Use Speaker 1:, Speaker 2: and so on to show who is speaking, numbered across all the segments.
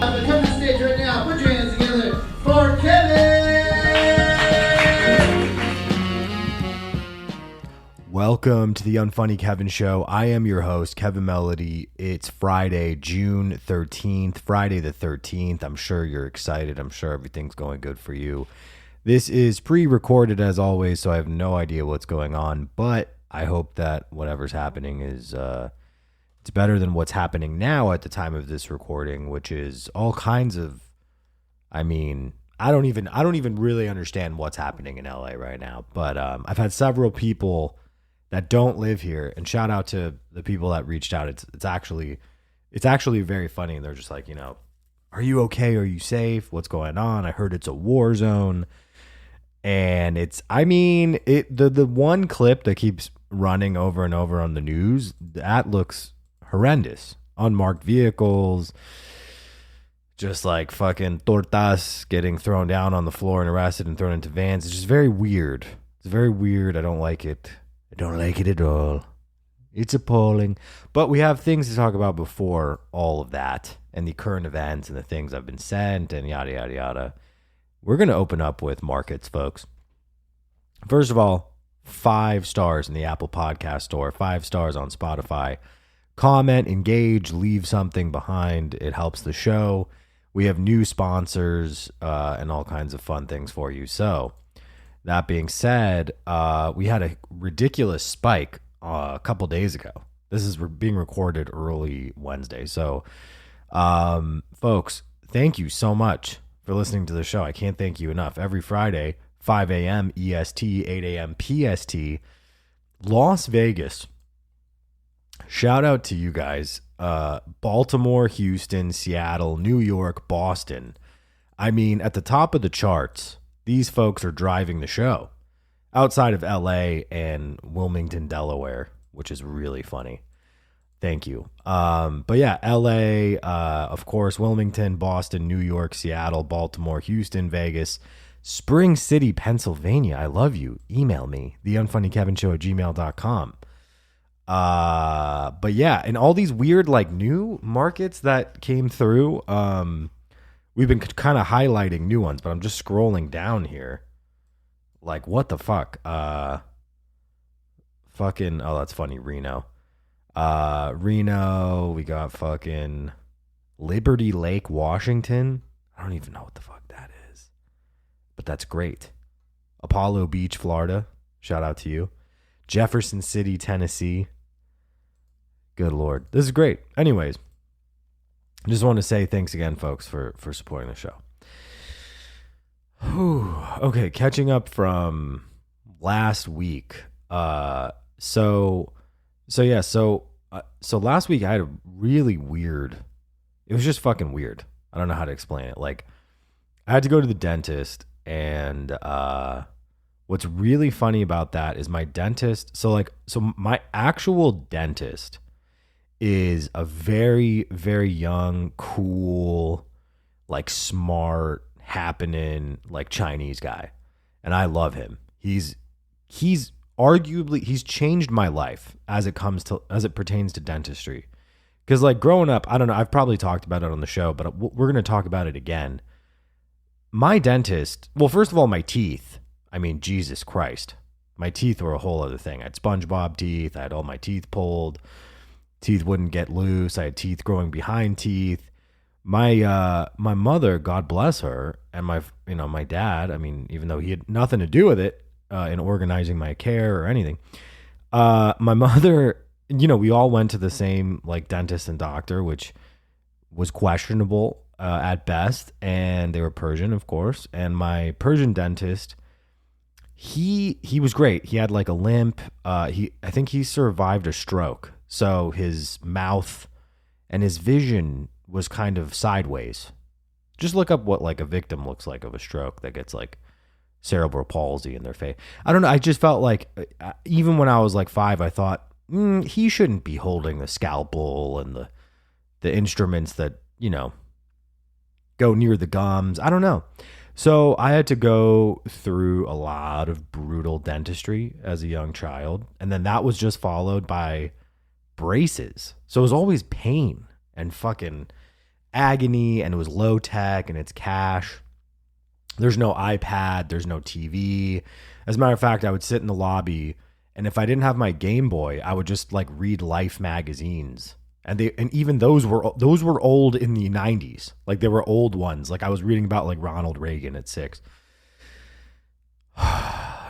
Speaker 1: Come to the stage right now. Put your hands together for Kevin!
Speaker 2: Welcome to the Unfunny Kevin Show. I am your host, Kevin Melody. It's Friday, June 13th, Friday the 13th. I'm sure you're excited. I'm sure everything's going good for you. This is pre-recorded as always, so I have no idea what's going on, but I hope that whatever's happening is it's better than what's happening now at the time of this recording, which is all kinds of, I don't even really understand what's happening in LA right now, but I've had several people that don't live here, and shout out to the people that reached out. It's actually very funny, and they're just like, are you okay? Are you safe? What's going on? I heard it's a war zone. And the one clip that keeps running over and over on the news, that looks horrendous. Unmarked vehicles, just like fucking tortas getting thrown down on the floor and arrested and thrown into vans. It's just very weird. It's very weird. I don't like it. I don't like it at all. It's appalling. But we have things to talk about before all of that and the current events and the things I've been sent and yada, yada, yada. We're going to open up with markets, folks. First of all, 5 stars in the Apple Podcast Store, 5 stars on Spotify. Comment, engage, leave something behind. It helps the show. We have new sponsors and all kinds of fun things for you. So, that being said, we had a ridiculous spike a couple days ago. This is being recorded early Wednesday. So, folks, thank you so much for listening to the show. I can't thank you enough. Every Friday, 5 AM EST, 8 AM PST, Las Vegas. Shout out to you guys. Baltimore, Houston, Seattle, New York, Boston. At the top of the charts, these folks are driving the show. Outside of LA and Wilmington, Delaware, which is really funny. Thank you. But yeah, LA, of course, Wilmington, Boston, New York, Seattle, Baltimore, Houston, Vegas, Spring City, Pennsylvania. I love you. Email me, TheUnfunnyKevinShow@gmail.com. But yeah, and all these weird new markets that came through. We've been kind of highlighting new ones, but I'm just scrolling down here. Like, what the fuck? Oh, that's funny. Reno, we got fucking Liberty Lake, Washington. I don't even know what the fuck that is, but that's great. Apollo Beach, Florida. Shout out to you. Jefferson City, Tennessee. Good Lord. This is great. Anyways, just want to say thanks again, folks, for supporting the show. Whew. Okay, catching up from last week. So last week I had a really weird, it was just fucking weird. I don't know how to explain it. Like, I had to go to the dentist, and what's really funny about that is my dentist. So my actual dentist is a very, very young, cool, smart, happening, Chinese guy. And I love him. He's arguably, he's changed my life as it pertains to dentistry. Because growing up, I don't know, I've probably talked about it on the show, but we're going to talk about it again. My dentist, well, first of all, my teeth, Jesus Christ, my teeth were a whole other thing. I had SpongeBob teeth. I had all my teeth pulled. Teeth wouldn't get loose. I had teeth growing behind teeth. My mother, God bless her, and my dad, even though he had nothing to do with it in organizing my care or anything, my mother, we all went to the same dentist and doctor, which was questionable at best, and they were Persian, of course. And my Persian dentist, he was great. He had a limp. I think he survived a stroke, so his mouth and his vision was kind of sideways. Just look up what a victim looks like of a stroke that gets cerebral palsy in their face. I don't know. I just felt even when I was 5, I thought he shouldn't be holding the scalpel and the instruments that go near the gums. I don't know. So I had to go through a lot of brutal dentistry as a young child. And then that was just followed by braces. So it was always pain and fucking agony, and it was low tech, and it's cash. There's no iPad, there's no TV. As a matter of fact, I would sit in the lobby, and if I didn't have my Game Boy, I would just like read Life magazines. And even those were old in the 90s. Like they were old ones. Like I was reading about like Ronald Reagan at 6.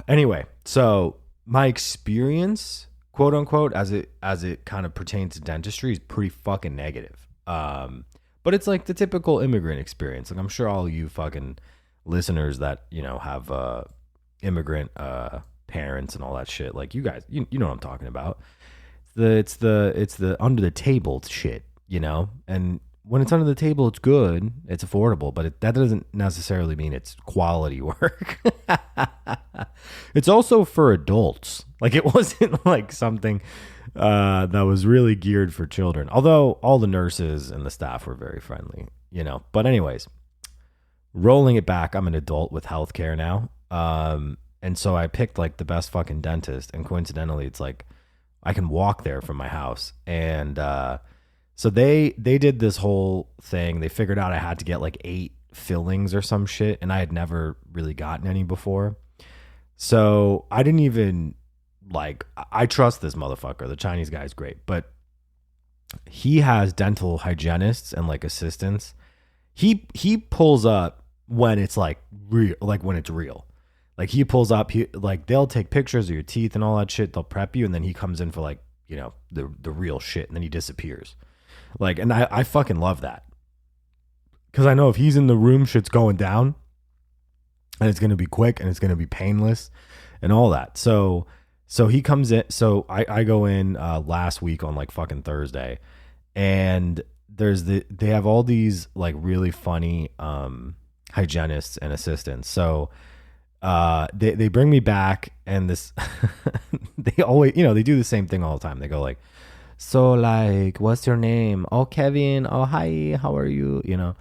Speaker 2: Anyway, so my experience, quote unquote, as it kind of pertains to dentistry is pretty fucking negative. But it's like the typical immigrant experience. Like I'm sure all you fucking listeners that, you know, have immigrant parents and all that shit, like you guys, you know what I'm talking about. It's the under the table shit, you know? And when it's under the table, it's good, it's affordable, but that doesn't necessarily mean it's quality work. It's also for adults. Like it wasn't like something that was really geared for children. Although all the nurses and the staff were very friendly, you know? But anyways, rolling it back, I'm an adult with healthcare now. And so I picked like the best fucking dentist, and coincidentally, it's like I can walk there from my house. And so they did this whole thing. They figured out I had to get like 8 fillings or some shit, and I had never really gotten any before. So I didn't even like, I trust this motherfucker. The Chinese guy is great, but he has dental hygienists and like assistants. He pulls up when it's like real, like when it's real. Like he pulls up, they'll take pictures of your teeth and all that shit. They'll prep you, and then he comes in for like, you know, the real shit, and then he disappears. Like, and I fucking love that, because I know if he's in the room, shit's going down, and it's gonna be quick, and it's gonna be painless, and all that. So he comes in. So I go in last week on like fucking Thursday, and they have all these like really funny hygienists and assistants. So they bring me back, and this they always, you know, they do the same thing all the time. They go like, so like, what's your name? Oh, Kevin. Oh, hi, how are you? You know,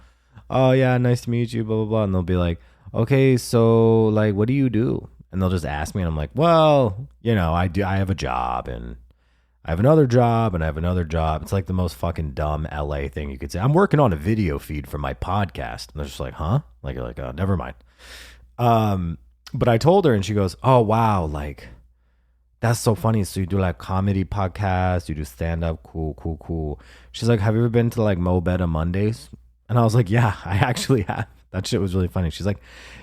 Speaker 2: oh yeah, nice to meet you, blah blah blah. And they'll be like, okay, so like, what do you do? And they'll just ask me, and I'm like, well, you know, I have a job, and I have another job, and I have another job. It's like the most fucking dumb LA thing you could say. I'm working on a video feed for my podcast. And they're just like, huh? Like, you're like, oh, never mind. But I told her, and she goes, oh, wow, like, that's so funny. So you do like comedy podcasts, you do stand-up, cool. She's like, have you ever been to like Mo Better Mondays? And I was like, yeah, I actually have. That shit was really funny. She's like,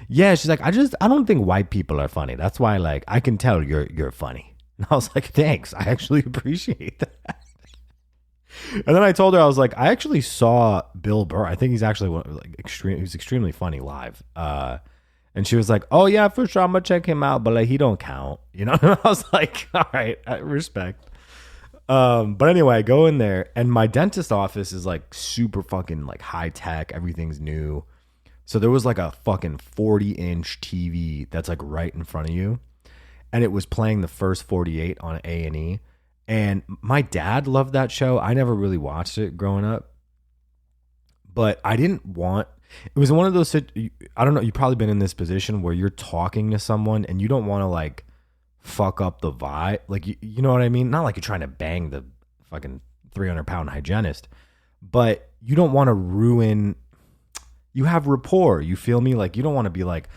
Speaker 2: yeah, she's like, I don't think white people are funny. That's why, like, I can tell you're funny. And I was like, thanks. I actually appreciate that. And then I told her, I was like, I actually saw Bill Burr. I think he's actually he's extremely funny live. And she was like, oh yeah, for sure, I'm gonna check him out, but like he don't count, you know? And I was like, all right, I respect. But anyway, I go in there, and my dentist office is like super fucking like high tech. Everything's new. So there was like a fucking 40-inch TV that's like right in front of you, and it was playing the first 48 on A&E. And my dad loved that show. I never really watched it growing up, but I didn't want. It was one of those, I don't know, you've probably been in this position where you're talking to someone and you don't want to like fuck up the vibe. Like, you know what I mean? Not like you're trying to bang the fucking 300-pound hygienist, but you don't want to ruin, you have rapport. You feel me? Like, you don't want to be like,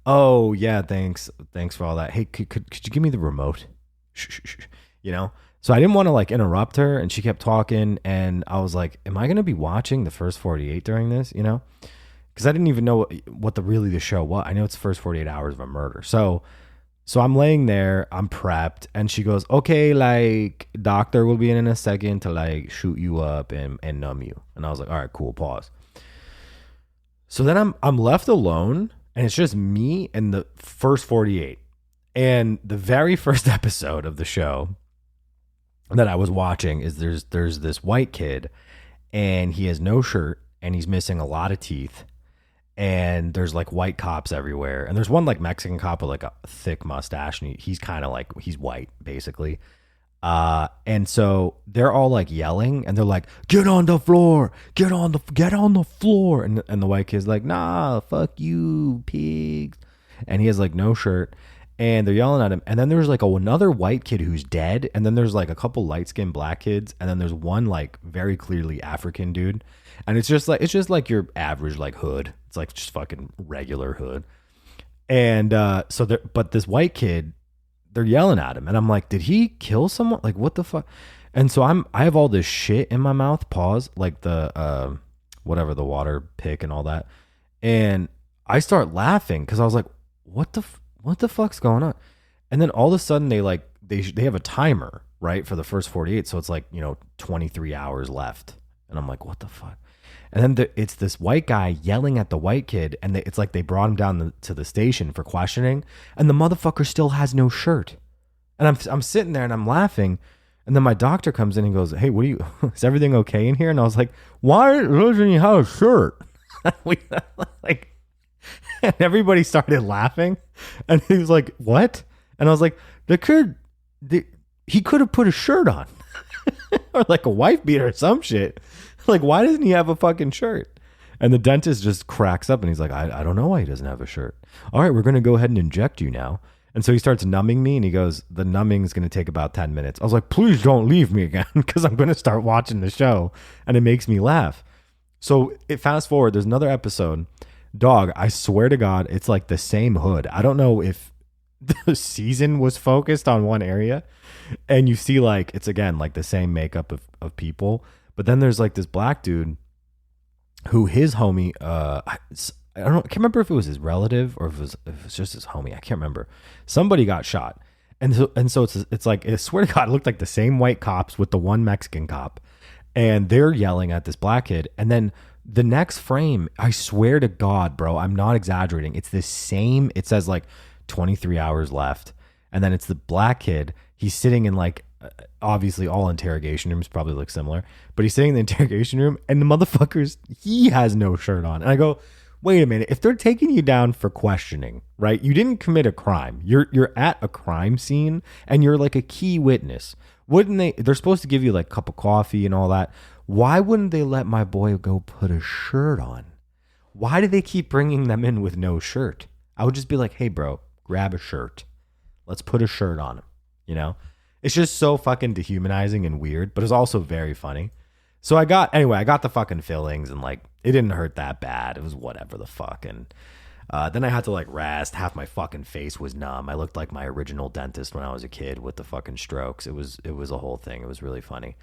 Speaker 2: oh yeah, thanks for all that. Hey, could you give me the remote? Shh. You know? So I didn't want to like interrupt her, and she kept talking, and I was like, am I going to be watching the first 48 during this? You know? Because I didn't even know what the show was. I know it's the first 48 hours of a murder. So I'm laying there, I'm prepped, and she goes, okay, like, doctor will be in a second to like shoot you up and numb you. And I was like, all right, cool, pause. So then I'm left alone, and it's just me and the first 48. And the very first episode of the show that I was watching is there's this white kid, and he has no shirt, and he's missing a lot of teeth. And there's like white cops everywhere, and there's one like Mexican cop with like a thick mustache, and he's kind of like, he's white basically. And so they're all like yelling, and they're like, get on the floor, get on the floor. And the white kid's like, nah, fuck you, pigs. And he has like no shirt, and they're yelling at him. And then there's like another white kid who's dead. And then there's like a couple light skinned black kids. And then there's one like very clearly African dude. And it's just like your average like hood. It's like just fucking regular hood. And but this white kid, they're yelling at him, and I'm like, did he kill someone? Like, what the fuck? And so I have all this shit in my mouth, pause, like the whatever, the water pick and all that. And I start laughing because I was like, what the fuck's going on? And then all of a sudden they have a timer, right, for the first 48. So it's like, 23 hours left. And I'm like, what the fuck? And then it's this white guy yelling at the white kid, and it's like they brought him down to the station for questioning, and the motherfucker still has no shirt. And I'm sitting there and I'm laughing, and then my doctor comes in and goes, "Hey, what are you? Is everything okay in here?" And I was like, "Why doesn't he have a shirt?" And everybody started laughing, and he was like, "What?" And I was like, he could have put a shirt on, or like a wife beater or some shit." Like, why doesn't he have a fucking shirt? And the dentist just cracks up and he's like, I don't know why he doesn't have a shirt. All right, we're going to go ahead and inject you now. And so he starts numbing me, and he goes, the numbing is going to take about 10 minutes. I was like, please don't leave me again, because I'm going to start watching the show, and it makes me laugh. So fast forward, there's another episode. Dog, I swear to God, it's like the same hood. I don't know if the season was focused on one area, and you see like, it's again, like the same makeup of people. But then there's like this black dude who his homie, I can't remember if it was his relative or if it was just his homie. I can't remember. Somebody got shot. And so it's like, I swear to God, it looked like the same white cops with the one Mexican cop. And they're yelling at this black kid. And then the next frame, I swear to God, bro, I'm not exaggerating. It's the same. It says like 23 hours left. And then it's the black kid. He's sitting in like, obviously all interrogation rooms probably look similar, but he's sitting in the interrogation room, and the motherfuckers, he has no shirt on. And I go, wait a minute, if they're taking you down for questioning, right? You didn't commit a crime. You're at a crime scene, and you're like a key witness. Wouldn't they're supposed to give you like a cup of coffee and all that. Why wouldn't they let my boy go put a shirt on? Why do they keep bringing them in with no shirt? I would just be like, hey bro, grab a shirt. Let's put a shirt on him, It's just so fucking dehumanizing and weird, but it's also very funny. So I got the fucking fillings, and like, it didn't hurt that bad. It was whatever the fuck. And then I had to like rest. Half my fucking face was numb. I looked like my original dentist when I was a kid with the fucking strokes. It was a whole thing. It was really funny.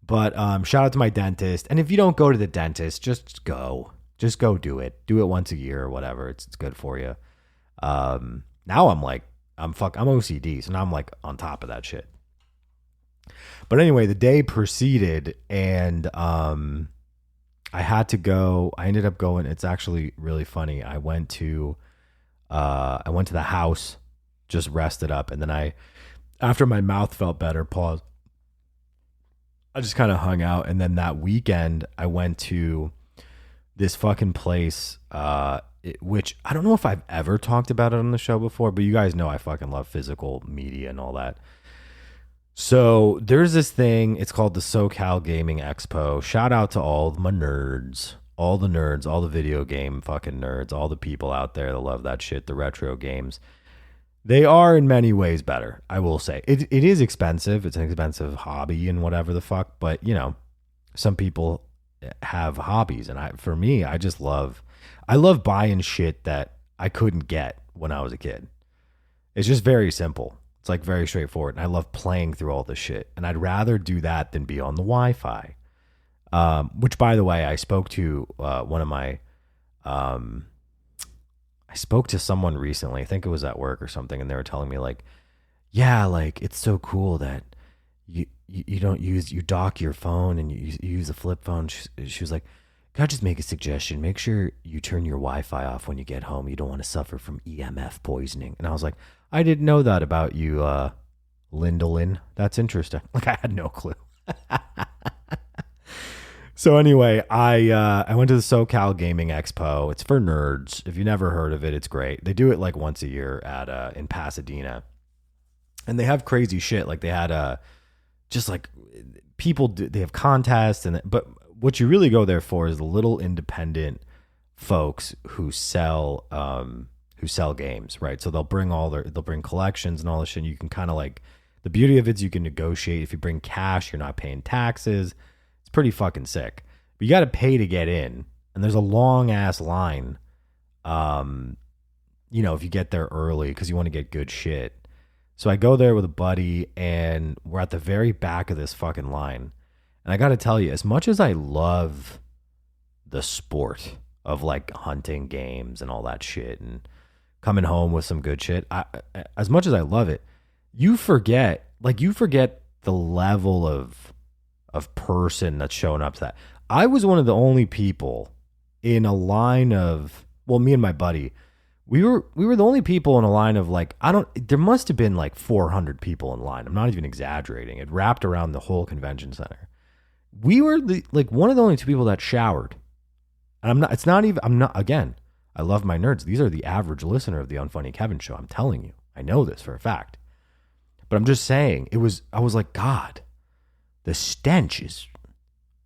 Speaker 2: But shout out to my dentist. And if you don't go to the dentist, just go do it. Do it once a year or whatever. It's good for you. Now I'm OCD. So now I'm like on top of that shit. But anyway, the day proceeded, and I ended up going. It's actually really funny. I went to the house, just rested up, and then after my mouth felt better, I just kind of hung out. And then that weekend I went to this fucking place, which I don't know if I've ever talked about it on the show before, but you guys know I fucking love physical media and all that. So there's this thing, it's called the SoCal Gaming Expo. Shout out to all my nerds, all the video game fucking nerds, all the people out there that love that shit, the retro games. They are in many ways better, I will say. It is expensive. It's an expensive hobby and whatever the fuck, but some people have hobbies, and for me, I love buying shit that I couldn't get when I was a kid. It's just very simple. It's like very straightforward. And I love playing through all this shit. And I'd rather do that than be on the Wi-Fi. Which, by the way, I spoke to I spoke to someone recently. I think it was at work or something. And they were telling me like, yeah, like it's so cool that you don't you dock your phone and you use a flip phone. She was like, can I just make a suggestion? Make sure you turn your Wi-Fi off when you get home. You don't want to suffer from EMF poisoning. And I was like, I didn't know that about you, Lindolin. That's interesting. Like, I had no clue. So anyway, I went to the SoCal Gaming Expo. It's for nerds. If you never heard of it, it's great. They do it like once a year in Pasadena. And they have crazy shit. Like they had just like they have contests, but what you really go there for is the little independent folks who sell games, right? So they'll bring collections and all this shit. And you can kind of like, the beauty of it is you can negotiate. If you bring cash, you're not paying taxes. It's pretty fucking sick but you got to pay to get in, and there's a long ass line. If you get there early because you want to get good shit. So I go there with a buddy, and we're at the very back of this fucking line. And I got to tell you, as much as I love the sport of like hunting games and all that shit and coming home with some good shit, as much as I love it, you forget the level of person that's showing up to that. I was one of the only people in a line of, well, me and my buddy, we were the only people in a line of like, there must have been like 400 people in line. I'm not even exaggerating. It wrapped around the whole convention center. We were one of the only two people that showered. And again, I love my nerds. These are the average listener of the Unfunny Kevin Show. I'm telling you, I know this for a fact. But I'm just saying, I was like, God, the stench is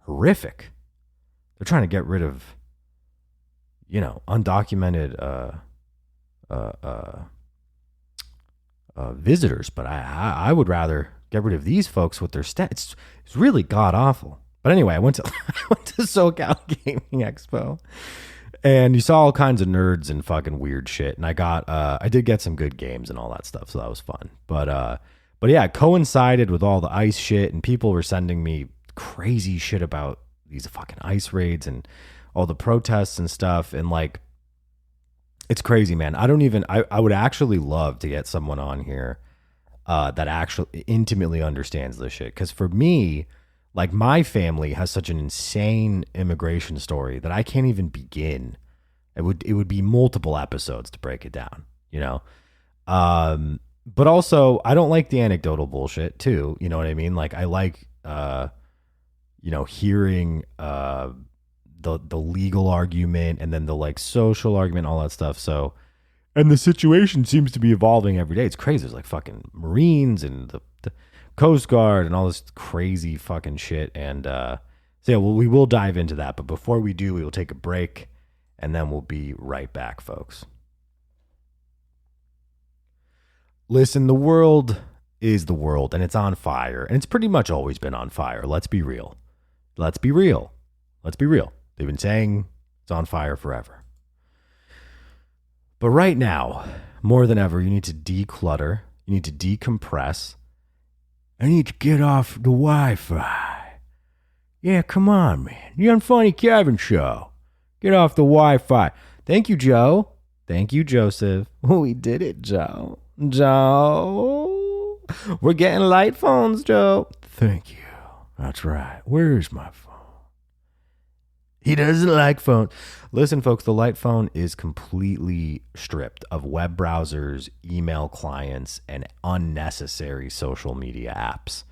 Speaker 2: horrific. They're trying to get rid of, undocumented visitors, but I would rather get rid of these folks with their stench. It's really god awful. But anyway, I went to SoCal Gaming Expo, and you saw all kinds of nerds and fucking weird shit. And I did get some good games and all that stuff, so that was fun. But yeah, it coincided with all the ice shit, and people were sending me crazy shit about these fucking ice raids and all the protests and stuff. And like, it's crazy, man. I would actually love to get someone on here that actually intimately understands this shit. Because for me, like, my family has such an insane immigration story that I can't even begin. It would be multiple episodes to break it down, But also, I don't like the anecdotal bullshit too. You know what I mean? Like, I like, hearing the legal argument and then the like social argument, all that stuff. So, and the situation seems to be evolving every day. It's crazy. There's like fucking Marines and the Coast Guard and all this crazy fucking shit. And so yeah, well, we will dive into that. But before we do, we will take a break, and then we'll be right back, folks. Listen, the world is the world, and it's on fire, and it's pretty much always been on fire. Let's be real. Let's be real. They've been saying it's on fire forever. But right now, more than ever, you need to declutter. You need to decompress. I need to get off the Wi-Fi. Yeah, come on, man. The Unfunny Kevin Show. Get off the Wi-Fi. Thank you, Joe. Thank you, Joseph. We did it, Joe. Joe. We're getting light phones, Joe. Thank you. That's right. Where's my phone? He doesn't like phones. Listen, folks, the light phone is completely stripped of web browsers, email clients, and unnecessary social media apps.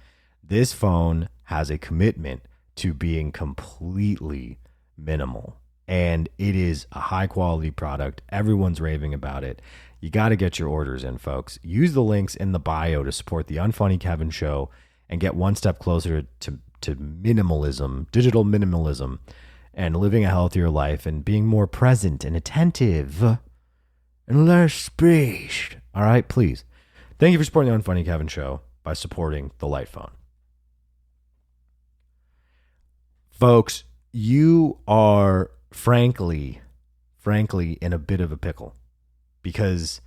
Speaker 2: This phone has a commitment to being completely minimal, and it is a high-quality product. Everyone's raving about it. You got to get your orders in, folks. Use the links in the bio to support the Unfunny Kevin Show and get one step closer to minimalism, digital minimalism, and living a healthier life and being more present and attentive and less spaced. All right, please. Thank you for supporting the Unfunny Kevin Show by supporting the light phone. Folks, you are frankly in a bit of a pickle, because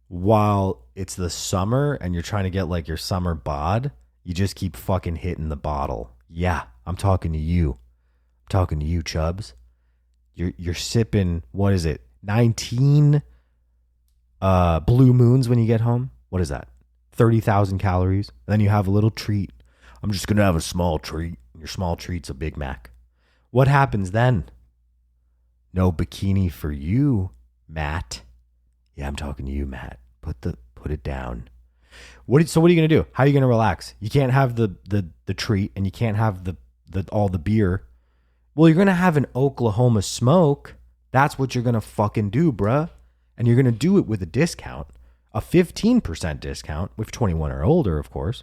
Speaker 2: while it's the summer and you're trying to get like your summer bod, you just keep fucking hitting the bottle. Yeah, I'm talking to you. Talking to you, Chubbs. You're sipping, what is it, 19 Blue Moons when you get home? What is that? 30,000 calories. And then you have a little treat. I'm just going to have a small treat. Your small treat's a Big Mac. What happens then? No bikini for you, Matt. Yeah, I'm talking to you, Matt. Put it down. So what are you going to do? How are you going to relax? You can't have the treat, and you can't have all the beer. Well, you're going to have an Oklahoma smoke. That's what you're going to fucking do, bruh. And you're going to do it with a discount, a 15% discount, with 21 or older, of course.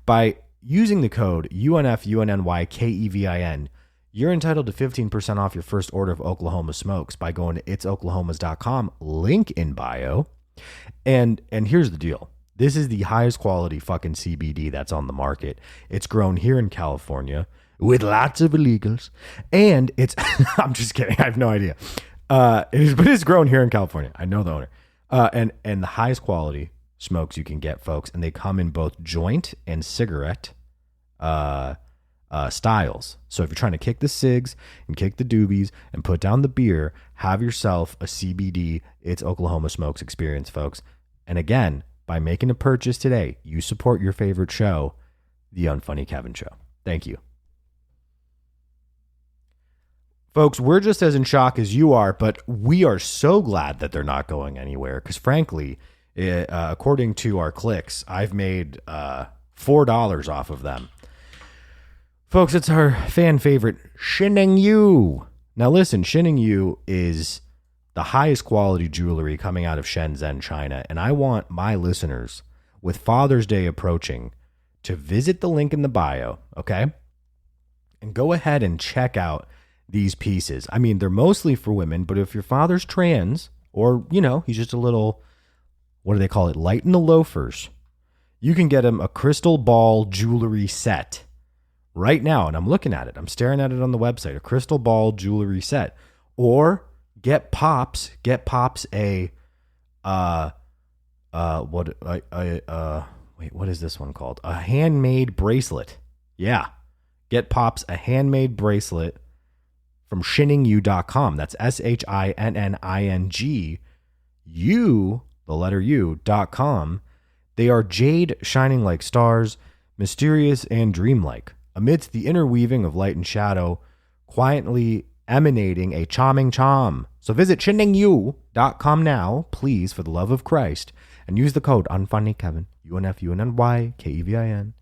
Speaker 2: By using the code UNFUNNYKEVIN, you're entitled to 15% off your first order of Oklahoma smokes by going to itsoklahomas.com, link in bio. And here's the deal. This is the highest quality fucking CBD that's on the market. It's grown here in California. with lots of illegals. And it's, I'm just kidding. I have no idea. But it's grown here in California. I know the owner. And the highest quality smokes you can get, folks. And they come in both joint and cigarette styles. So if you're trying to kick the cigs and kick the doobies and put down the beer, have yourself a CBD. It's Oklahoma Smokes experience, folks. And again, by making a purchase today, you support your favorite show, The Unfunny Kevin Show. Thank you. Folks, we're just as in shock as you are, but we are so glad that they're not going anywhere because frankly, according to our clicks, I've made $4 off of them. Folks, it's our fan favorite, Shining Yu. Now listen, Shining Yu is the highest quality jewelry coming out of Shenzhen, China. And I want my listeners, with Father's Day approaching, to visit the link in the bio, okay? And go ahead and check out these pieces. I mean, they're mostly for women, but if your father's trans, or, you know, he's just a little, what do they call it? Light in the loafers. You can get him a crystal ball jewelry set right now. And I'm looking at it. I'm staring at it on the website, a crystal ball jewelry set. Or get Pops a, what is this one called? A handmade bracelet. Yeah. Get Pops a handmade bracelet from shinningyou.com. That's SHINNING U, the letter U.com. They are jade shining like stars, mysterious and dreamlike. Amidst the interweaving of light and shadow, quietly emanating a charming charm. So visit shinningyou.com now, please, for the love of Christ, and use the code UNFUNNYKEVIN, UNFUNNYKEVIN,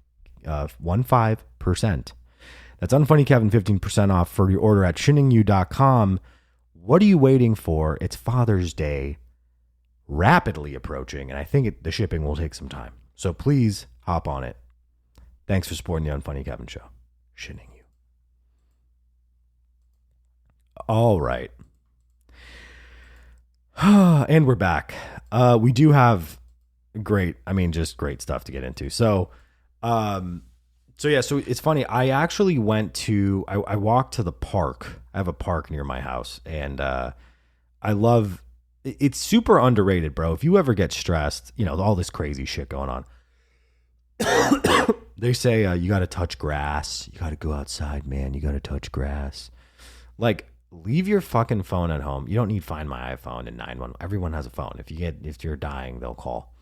Speaker 2: 15%. That's UnfunnyKevin, 15% off for your order at shinningyou.com. What are you waiting for? It's Father's Day rapidly approaching, and I think the shipping will take some time. So please hop on it. Thanks for supporting the Unfunny Kevin Show. Shinning you. All right. And we're back. We do have just great stuff to get into. So it's funny. I actually I walked to the park. I have a park near my house, and it's super underrated, bro. If you ever get stressed, you know, all this crazy shit going on. They say you got to touch grass. You got to go outside, man. You got to touch grass. Like, leave your fucking phone at home. You don't need Find My iPhone and 911. Everyone has a phone. If you're dying, they'll call.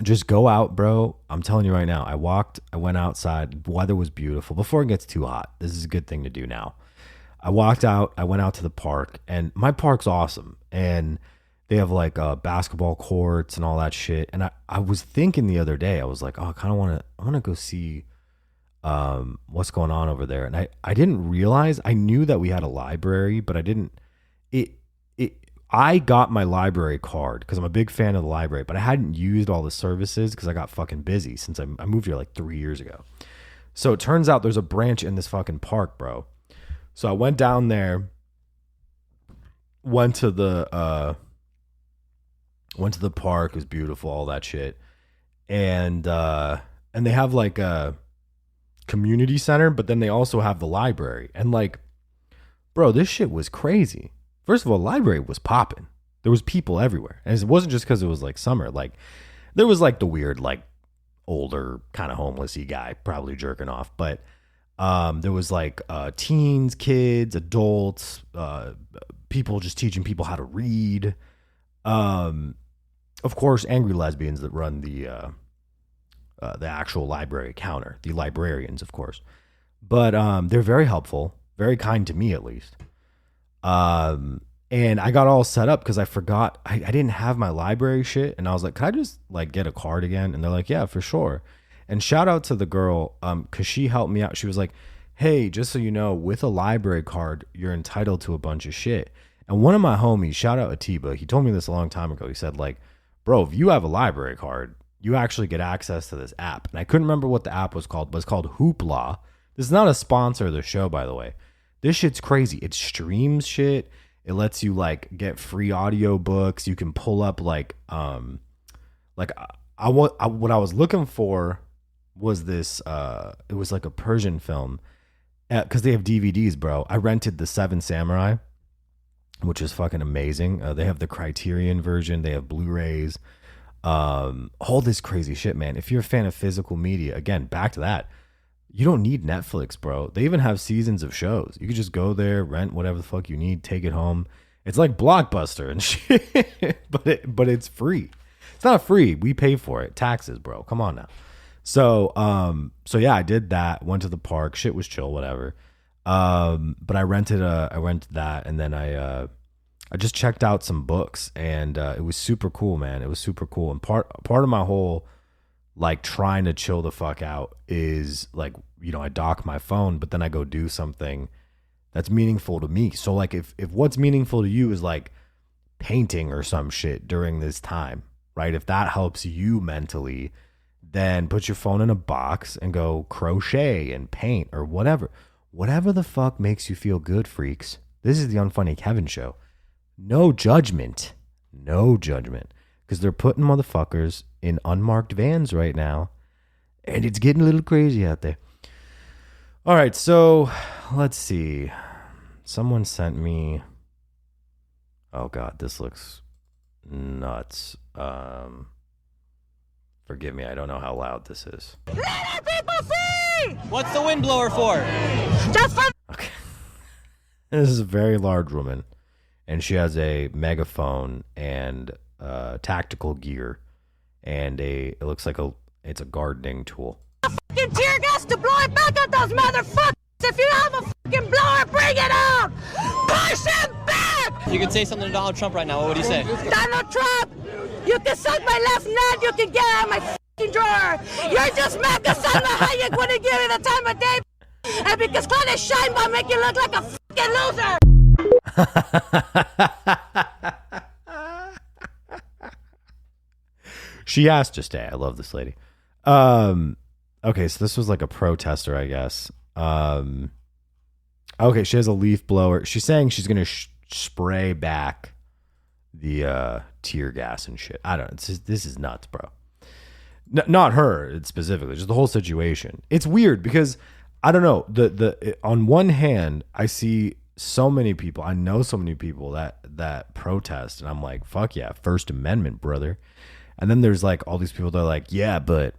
Speaker 2: Just go out, bro. I'm telling you right now. I went outside. The weather was beautiful before it gets too hot. This is a good thing to do now. I walked out. I went out to the park, and my park's awesome. And they have like basketball courts and all that shit. And I was thinking the other day, I was like, I want to go see what's going on over there. And I didn't realize, I knew that we had a library, but I got my library card because I'm a big fan of the library, but I hadn't used all the services because I got fucking busy since I moved here like 3 years ago. So it turns out there's a branch in this fucking park, bro. So I went down there, went to the park. It was beautiful, all that shit. And they have like a community center, but then they also have the library. And like, bro, this shit was crazy. First of all, the library was popping. There was people everywhere. And it wasn't just because it was like summer. Like, there was like the weird, like older kind of homelessy guy probably jerking off. But there was like teens, kids, adults, people just teaching people how to read. Of course, angry lesbians that run the actual library counter, the librarians, of course. But they're very helpful, very kind to me at least. And I got all set up because I forgot I didn't have my library shit, and I was like, "Can I just like get a card again?" And they're like, "Yeah, for sure." And shout out to the girl, because she helped me out. She was like, "Hey, just so you know, with a library card, you're entitled to a bunch of shit." And one of my homies, shout out Atiba, he told me this a long time ago. He said, like, "Bro, if you have a library card, you actually get access to this app." And I couldn't remember what the app was called, but it's called Hoopla. This is not a sponsor of the show, by the way. This shit's crazy. It streams shit. It lets you like get free audio books. You can pull up what I was looking for was this. It was like a Persian film because they have DVDs, bro. I rented the Seven Samurai, which is fucking amazing. They have the Criterion version. They have Blu-rays. All this crazy shit, man. If you're a fan of physical media, again, back to that. You don't need Netflix, bro. They even have seasons of shows. You could just go there, rent whatever the fuck you need, take it home. It's like Blockbuster and shit, but it's free. It's not free. We pay for it. Taxes, bro. Come on now. So yeah, I did that. Went to the park. Shit was chill, whatever. But I rented that, and then I just checked out some books, and it was super cool, man. It was super cool. And part of my whole like trying to chill the fuck out is like, you know, I dock my phone, but then I go do something that's meaningful to me. So like if what's meaningful to you is like painting or some shit during this time, right? If that helps you mentally, then put your phone in a box and go crochet and paint or whatever. Whatever the fuck makes you feel good, freaks. This is the Unfunny Kevin Show. No judgment. No judgment. Because they're putting motherfuckers in unmarked vans right now. And it's getting a little crazy out there. All right, so let's see. Someone sent me... Oh, God, this looks nuts. Forgive me, I don't know how loud this is.
Speaker 3: Let people see!
Speaker 4: What's the wind blower for?
Speaker 3: Just for...
Speaker 2: Okay. This is a very large woman. And she has a megaphone and tactical gear. And it looks like it's a gardening tool.
Speaker 3: fucking tear gas to blow it back at those motherfuckers! If you have a fucking blower, bring it up! Push him back!
Speaker 4: You could say something to Donald Trump right now. What would you say?
Speaker 3: Donald Trump, you can suck my left nut, you can get out of my fucking drawer. You're just Mecca Salma Hayek when you give me the time of day. And because Claudia Scheinbaum make you look like a fucking loser.
Speaker 2: She asked to stay. I love this lady. Okay, so this was like a protester, I guess. Okay, she has a leaf blower. She's saying she's gonna spray back the tear gas and shit. I don't know. This is nuts, bro. Not her specifically, just the whole situation. It's weird because I don't know. On one hand, I see so many people. I know so many people that protest, and I'm like, fuck yeah, First Amendment, brother. And then there's like all these people that are like, yeah, but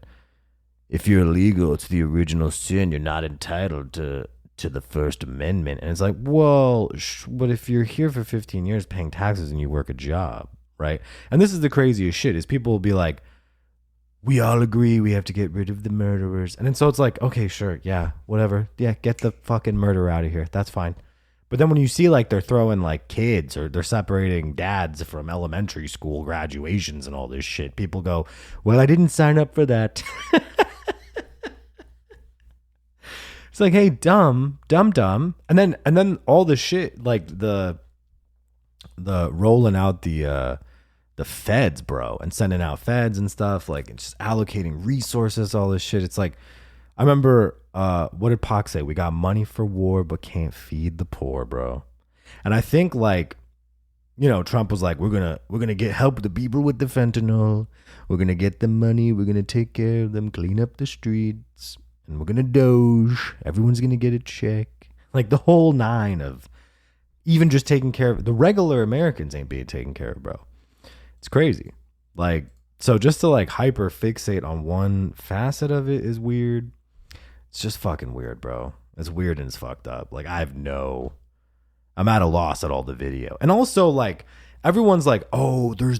Speaker 2: if you're illegal, it's the original sin. You're not entitled to the First Amendment. And it's like, well, but if you're here for 15 years paying taxes and you work a job, right? And this is the craziest shit is people will be like, we all agree we have to get rid of the murderers. And then so it's like, okay, sure, yeah, whatever. Yeah, get the fucking murderer out of here. That's fine. But then when you see like they're throwing like kids or they're separating dads from elementary school graduations and all this shit, people go, well, I didn't sign up for that. It's like, hey, dumb. And then all the shit, like the rolling out the feds, bro, and sending out feds and stuff, like and just allocating resources, all this shit. It's like, I remember, what did Pac say? We got money for war, but can't feed the poor, bro. And I think like, you know, Trump was like, we're gonna get help the people with the fentanyl. We're gonna get them money. We're gonna take care of them, clean up the streets, and we're gonna doge. Everyone's gonna get a check. Like the whole nine of even just taking care of the regular Americans ain't being taken care of, bro. It's crazy. Like, so just to like hyper fixate on one facet of it is weird. It's just fucking weird, bro. It's weird and it's fucked up. Like I'm at a loss at all the video. And also like everyone's like, oh, there's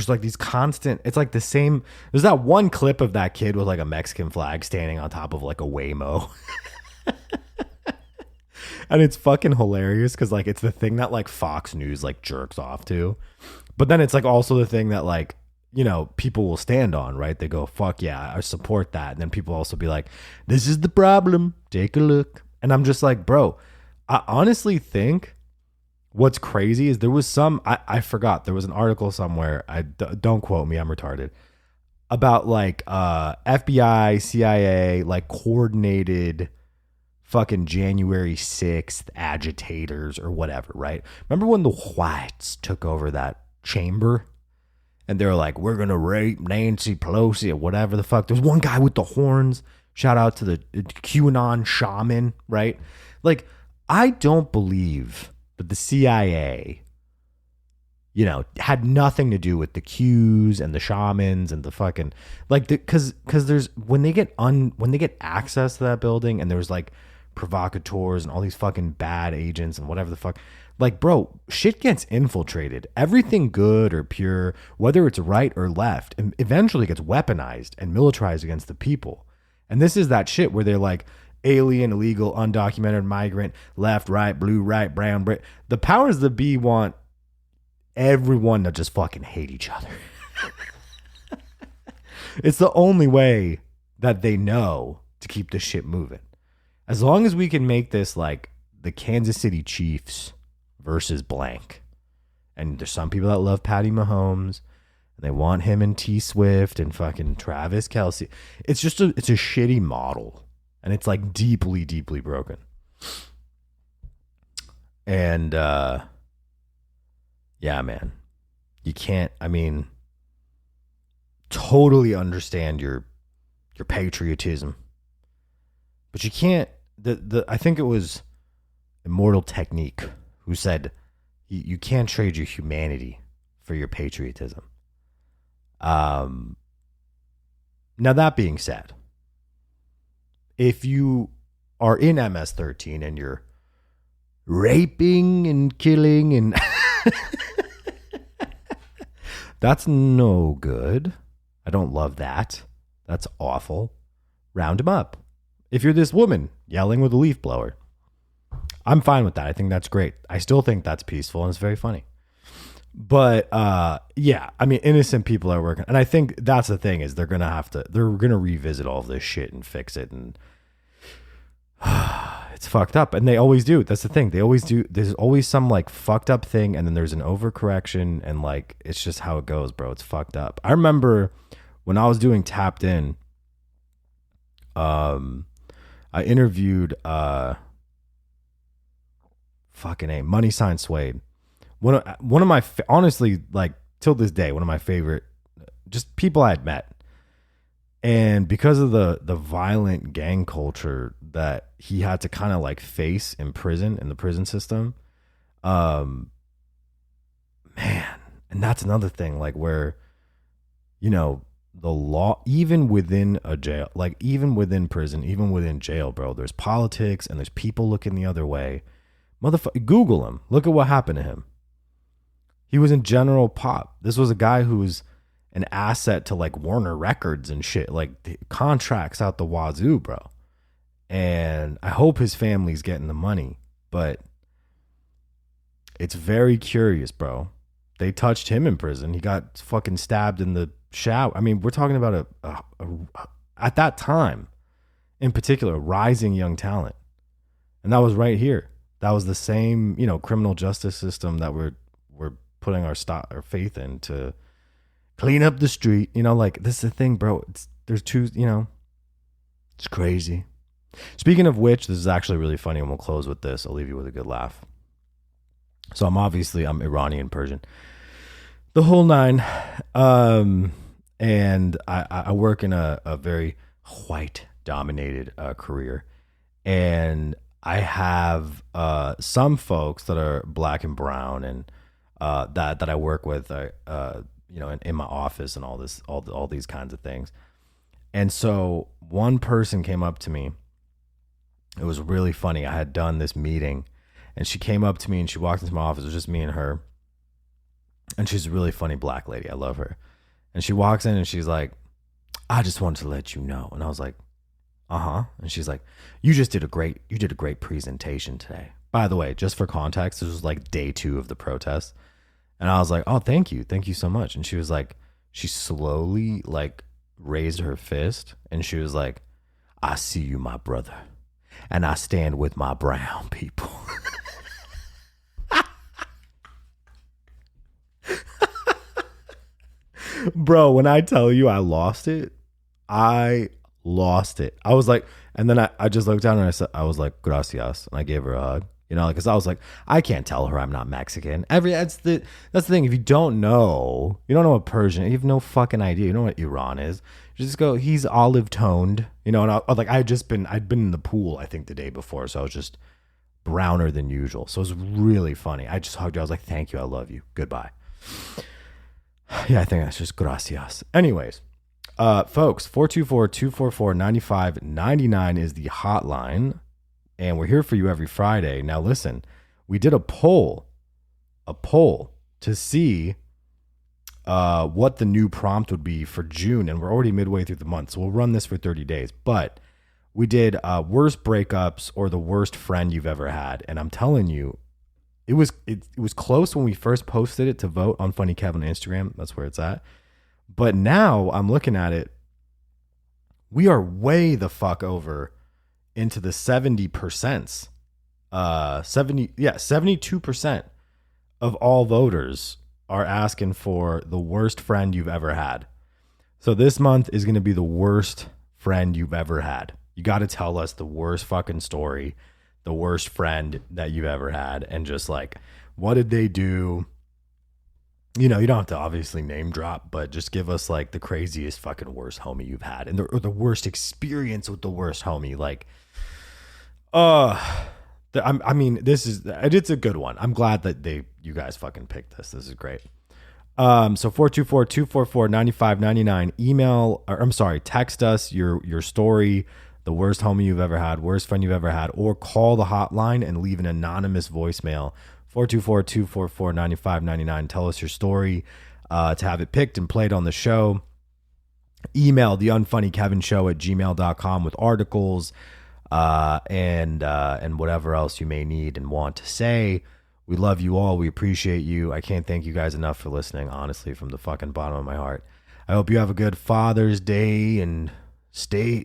Speaker 2: like these constant, it's like the same. There's that one clip of that kid with like a Mexican flag standing on top of like a Waymo. And it's fucking hilarious because like it's the thing that like Fox News like jerks off to. But then it's like also the thing that like, you know, people will stand on, right? They go, fuck yeah, I support that. And then people also be like, this is the problem. Take a look. And I'm just like, bro, I honestly think what's crazy is there was I forgot. There was an article somewhere. Don't quote me. I'm retarded. About like FBI, CIA, like coordinated fucking January 6th agitators or whatever, right? Remember when the whites took over that chamber? and they're like, we're gonna rape Nancy Pelosi or whatever the fuck. There's one guy with the horns. Shout out to the QAnon shaman, right? Like, I don't believe that the CIA, had nothing to do with the Qs and the shamans and the fucking because there's when they get access to that building and there's like provocateurs and all these fucking bad agents and whatever the fuck. Like, bro, shit gets infiltrated. Everything good or pure, whether it's right or left, and eventually gets weaponized and militarized against the people. And this is that shit where they're like alien, illegal, undocumented, migrant, left, right, blue, right, brown. The powers that be want everyone to just fucking hate each other. It's the only way that they know to keep this shit moving. As long as we can make this like the Kansas City Chiefs versus blank. And there's some people that love Patty Mahomes and they want him and T Swift and fucking Travis Kelce. It's just it's a shitty model. And it's like deeply, deeply broken. And yeah, man. You can't, totally understand your patriotism. But you can't I think it was Immortal Technique who said you can't trade your humanity for your patriotism. Now that being said, if you are in MS-13 and you're raping and killing and that's no good. I don't love that. That's awful. Round him up. If you're this woman yelling with a leaf blower, I'm fine with that. I think that's great. I still think that's peaceful and it's very funny. But yeah, innocent people are working. And I think that's the thing is they're going to revisit all of this shit and fix it. And it's fucked up. And they always do. That's the thing. They always do. There's always some like fucked up thing. And then there's an overcorrection. And like, it's just how it goes, bro. It's fucked up. I remember when I was doing Tapped In, I interviewed Money Sign Suede. One of my honestly, like till this day, one of my favorite just people I had met. And because of the violent gang culture that he had to kind of like face in the prison system, man, and that's another thing, like where, the law, even within a jail, like even within prison, even within jail, bro, there's politics and there's people looking the other way. Google him. Look at what happened to him. He was in General Pop. This was a guy who was an asset to like Warner Records and shit, like the contracts out the wazoo, bro. And I hope his family's getting the money, but it's very curious, bro. They touched him in prison. He got fucking stabbed in the shower. We're talking about at that time, in particular, rising young talent. And that was right here. That was the same, criminal justice system that we're putting our faith in to clean up the street. Like this is the thing, bro. There's two, it's crazy. Speaking of which, this is actually really funny, and we'll close with this. I'll leave you with a good laugh. So I'm Iranian, Persian, the whole nine. And I work in a very white dominated career, and I have some folks that are black and brown, and that I work with, in my office and all these kinds of things. And so one person came up to me. It was really funny. I had done this meeting, and she came up to me and she walked into my office. It was just me and her. And she's a really funny black lady. I love her. And she walks in and she's like, I just wanted to let you know. And I was like, uh-huh. And she's like, you did a great presentation today. By the way, just for context, this was like day 2 of the protest. And I was like, oh, thank you. Thank you so much. And she was like, she slowly like raised her fist and she was like, I see you, my brother. And I stand with my brown people. Bro, when I tell you I lost it. I was like, and then I just looked down and I was like, gracias. And I gave her a hug. You know, because I was like, I can't tell her I'm not Mexican. That's the thing. If you don't know what Persian, you have no fucking idea. You know what Iran is. You just go, he's olive toned. You know, and I'd been in the pool, I think, the day before, so I was just browner than usual. So it was really funny. I just hugged her. I was like, thank you, I love you. Goodbye. Yeah, I think that's just gracias. Anyways, folks, 424-244-9599 is the hotline. And we're here for you every Friday. Now, listen, we did a poll to see what the new prompt would be for June. And we're already midway through the month. So we'll run this for 30 days. But we did worst breakups or the worst friend you've ever had. And I'm telling you, it was close when we first posted it to vote on Funny Kevin on Instagram. That's where it's at. But now I'm looking at it. We are way the fuck over into the 70%. 72% of all voters are asking for the worst friend you've ever had. So this month is going to be the worst friend you've ever had. You got to tell us the worst fucking story, the worst friend that you've ever had, and just like, what did they do? You know, you don't have to obviously name drop, but just give us like the craziest fucking worst homie you've had, and or the worst experience with the worst homie. Like, I mean, it's a good one. I'm glad that you guys fucking picked this. This is great. So 424-244-9599, text us your story, the worst homie you've ever had, worst friend you've ever had, or call the hotline and leave an anonymous voicemail. 424-244-9599. Tell us your story, to have it picked and played on the show. Email TheUnfunnyKevinShow@gmail.com with articles, and whatever else you may need and want to say. We love you all. We appreciate you. I can't thank you guys enough for listening, honestly, from the fucking bottom of my heart. I hope you have a good Father's Day and stay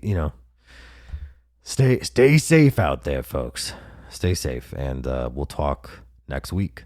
Speaker 2: safe out there, folks. Stay safe, and we'll talk next week.